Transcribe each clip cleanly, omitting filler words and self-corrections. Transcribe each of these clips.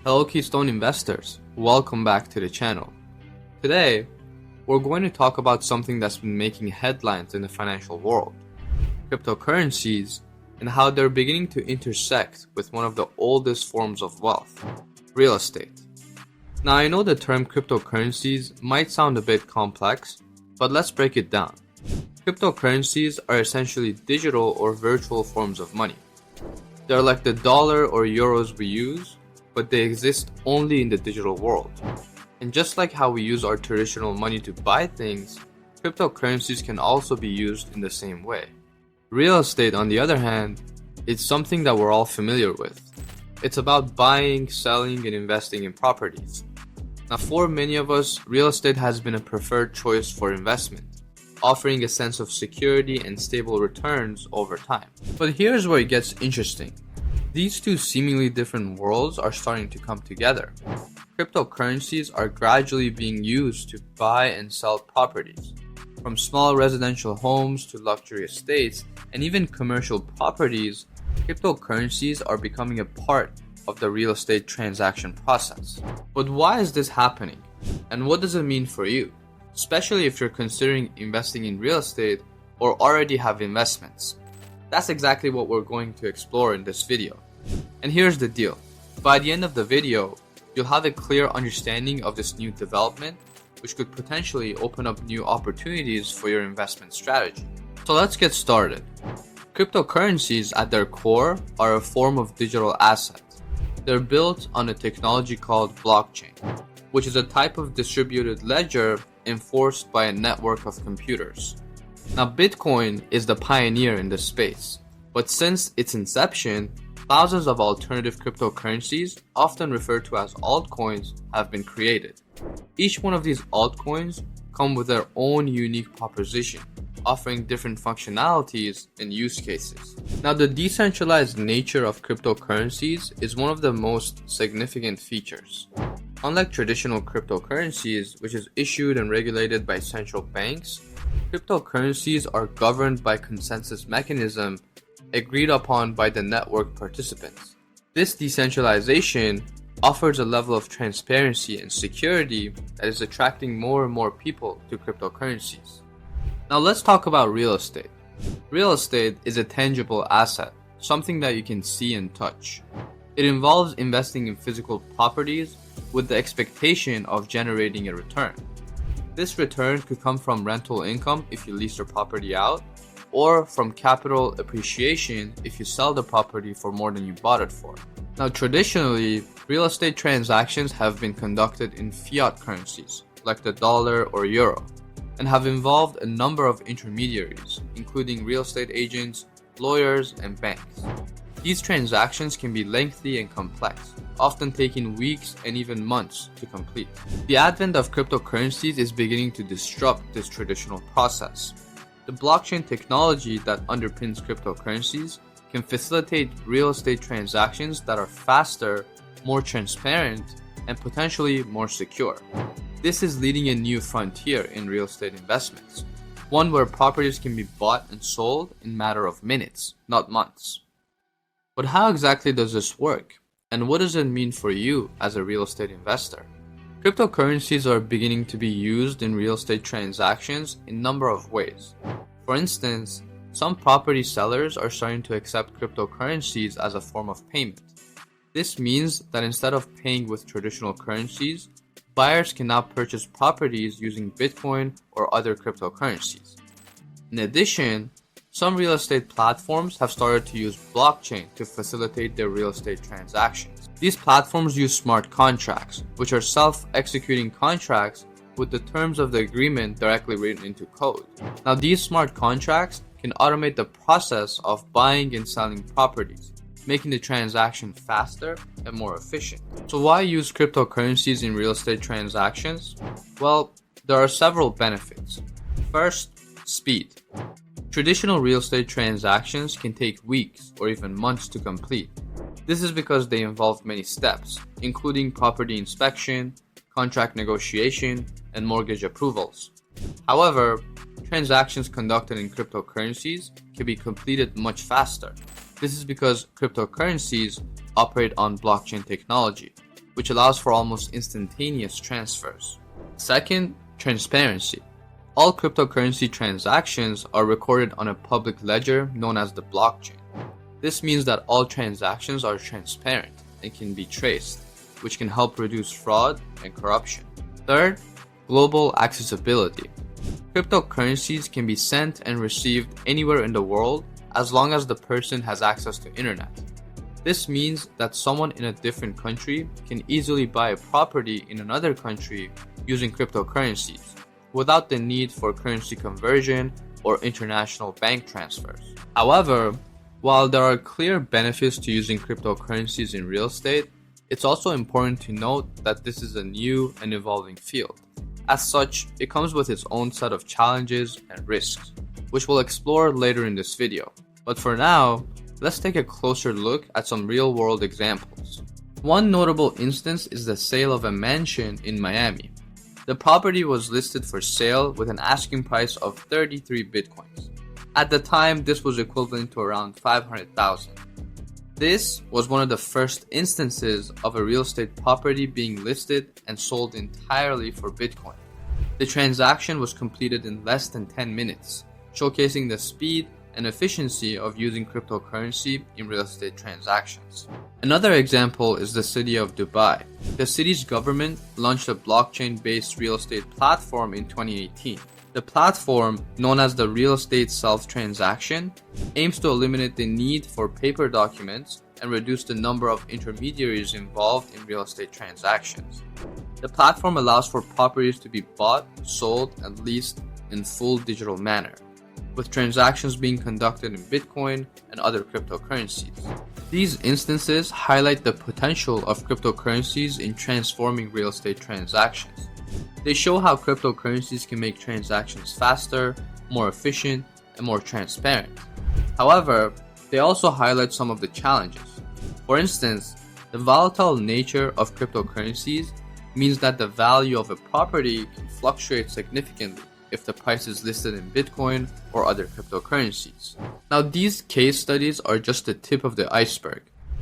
Hello Keystone Investors, welcome back to the channel. Today, we're going to talk about something that's been making headlines in the financial world, cryptocurrencies, and how they're beginning to intersect with one of the oldest forms of wealth, real estate. Now I know the term cryptocurrencies might sound a bit complex, but let's break it down. Cryptocurrencies are essentially digital or virtual forms of money. They're like the dollar or euros we use, but they exist only in the digital world. And just like how we use our traditional money to buy things, cryptocurrencies can also be used in the same way. Real estate, on the other hand, is something that we're all familiar with. It's about buying, selling, and investing in properties. Now, for many of us, real estate has been a preferred choice for investment, offering a sense of security and stable returns over time. But here's where it gets interesting. These two seemingly different worlds are starting to come together. Cryptocurrencies are gradually being used to buy and sell properties. From small residential homes to luxury estates and even commercial properties, cryptocurrencies are becoming a part of the real estate transaction process. But why is this happening? And what does it mean for you? Especially if you're considering investing in real estate or already have investments. That's exactly what we're going to explore in this video. And here's the deal. By the end of the video, you'll have a clear understanding of this new development, which could potentially open up new opportunities for your investment strategy. So let's get started. Cryptocurrencies at their core are a form of digital asset. They're built on a technology called blockchain, which is a type of distributed ledger enforced by a network of computers. Now, Bitcoin is the pioneer in this space, but since its inception, thousands of alternative cryptocurrencies, often referred to as altcoins, have been created. Each one of these altcoins come with their own unique proposition, offering different functionalities and use cases. Now, the decentralized nature of cryptocurrencies is one of the most significant features. Unlike traditional cryptocurrencies, which is issued and regulated by central banks, cryptocurrencies are governed by consensus mechanism agreed upon by the network participants. This decentralization offers a level of transparency and security that is attracting more and more people to cryptocurrencies. Now let's talk about real estate. Real estate is a tangible asset, something that you can see and touch. It involves investing in physical properties with the expectation of generating a return. This return could come from rental income if you lease your property out, or from capital appreciation if you sell the property for more than you bought it for. Now, traditionally, real estate transactions have been conducted in fiat currencies, like the dollar or euro, and have involved a number of intermediaries, including real estate agents, lawyers, and banks. These transactions can be lengthy and complex, often taking weeks and even months to complete. The advent of cryptocurrencies is beginning to disrupt this traditional process. The blockchain technology that underpins cryptocurrencies can facilitate real estate transactions that are faster, more transparent, and potentially more secure. This is leading a new frontier in real estate investments, one where properties can be bought and sold in a matter of minutes, not months. But how exactly does this work? And what does it mean for you as a real estate investor? Cryptocurrencies are beginning to be used in real estate transactions in a number of ways. For instance, some property sellers are starting to accept cryptocurrencies as a form of payment. This means that instead of paying with traditional currencies, buyers can now purchase properties using Bitcoin or other cryptocurrencies. In addition, some real estate platforms have started to use blockchain to facilitate their real estate transactions. These platforms use smart contracts, which are self-executing contracts with the terms of the agreement directly written into code. Now, these smart contracts can automate the process of buying and selling properties, making the transaction faster and more efficient. So why use cryptocurrencies in real estate transactions? Well, there are several benefits. First, speed. Traditional real estate transactions can take weeks or even months to complete. This is because they involve many steps, including property inspection, contract negotiation, and mortgage approvals. However, transactions conducted in cryptocurrencies can be completed much faster. This is because cryptocurrencies operate on blockchain technology, which allows for almost instantaneous transfers. Second, transparency. All cryptocurrency transactions are recorded on a public ledger known as the blockchain. This means that all transactions are transparent and can be traced, which can help reduce fraud and corruption. Third, global accessibility. Cryptocurrencies can be sent and received anywhere in the world as long as the person has access to internet. This means that someone in a different country can easily buy a property in another country using cryptocurrencies without the need for currency conversion or international bank transfers. However, while there are clear benefits to using cryptocurrencies in real estate, it's also important to note that this is a new and evolving field. As such, it comes with its own set of challenges and risks, which we'll explore later in this video. But for now, let's take a closer look at some real-world examples. One notable instance is the sale of a mansion in Miami. The property was listed for sale with an asking price of 33 bitcoins. At the time, this was equivalent to around 500,000. This was one of the first instances of a real estate property being listed and sold entirely for Bitcoin. The transaction was completed in less than 10 minutes, showcasing the speed and efficiency of using cryptocurrency in real estate transactions. Another example is the city of Dubai. The city's government launched a blockchain-based real estate platform in 2018. The platform, known as the Real Estate Self-Transaction, aims to eliminate the need for paper documents and reduce the number of intermediaries involved in real estate transactions. The platform allows for properties to be bought, sold, and leased in full digital manner, with transactions being conducted in Bitcoin and other cryptocurrencies. These instances highlight the potential of cryptocurrencies in transforming real estate transactions. They show how cryptocurrencies can make transactions faster, more efficient, and more transparent. However, they also highlight some of the challenges. For instance, the volatile nature of cryptocurrencies means that the value of a property can fluctuate significantly if the price is listed in Bitcoin or other cryptocurrencies. Now, these case studies are just the tip of the iceberg.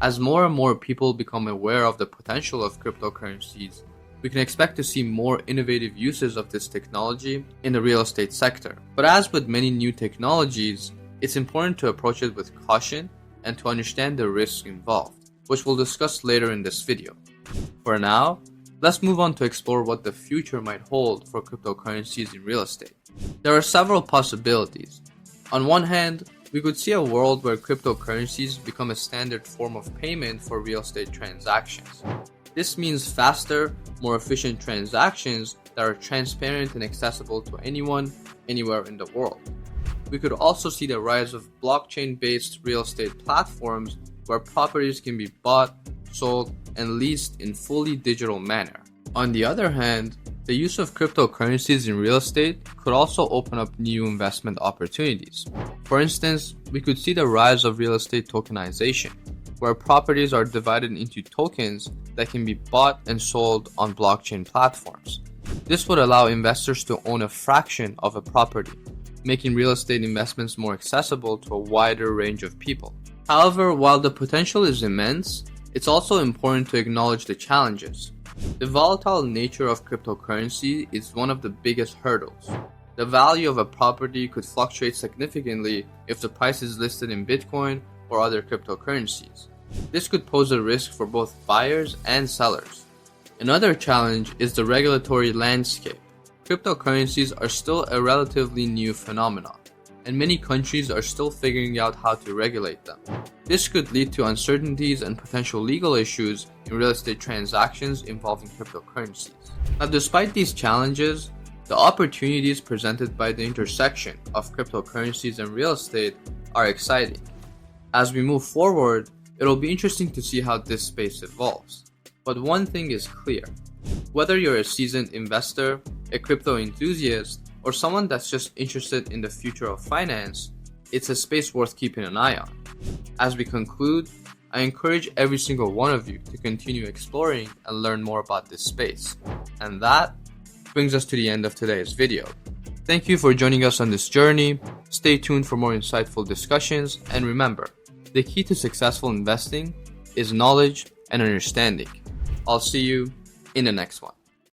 As more and more people become aware of the potential of cryptocurrencies, we can expect to see more innovative uses of this technology in the real estate sector. But as with many new technologies, it's important to approach it with caution and to understand the risks involved, which we'll discuss later in this video. For now, let's move on to explore what the future might hold for cryptocurrencies in real estate. There are several possibilities. On one hand, we could see a world where cryptocurrencies become a standard form of payment for real estate transactions. This means faster, more efficient transactions that are transparent and accessible to anyone, anywhere in the world. We could also see the rise of blockchain-based real estate platforms where properties can be bought, sold, and leased in fully digital manner. On the other hand, the use of cryptocurrencies in real estate could also open up new investment opportunities. For instance, we could see the rise of real estate tokenization, where properties are divided into tokens that can be bought and sold on blockchain platforms. This would allow investors to own a fraction of a property, making real estate investments more accessible to a wider range of people. However, while the potential is immense, it's also important to acknowledge the challenges. The volatile nature of cryptocurrency is one of the biggest hurdles. The value of a property could fluctuate significantly if the price is listed in Bitcoin or other cryptocurrencies. This could pose a risk for both buyers and sellers. Another challenge is the regulatory landscape. Cryptocurrencies are still a relatively new phenomenon, and many countries are still figuring out how to regulate them. This could lead to uncertainties and potential legal issues in real estate transactions involving cryptocurrencies. Now, despite these challenges, the opportunities presented by the intersection of cryptocurrencies and real estate are exciting. As we move forward, it'll be interesting to see how this space evolves. But one thing is clear. Whether you're a seasoned investor, a crypto enthusiast, or someone that's just interested in the future of finance, it's a space worth keeping an eye on. As we conclude, I encourage every single one of you to continue exploring and learn more about this space. And that brings us to the end of today's video. Thank you for joining us on this journey. Stay tuned for more insightful discussions, and remember, the key to successful investing is knowledge and understanding. I'll see you in the next one.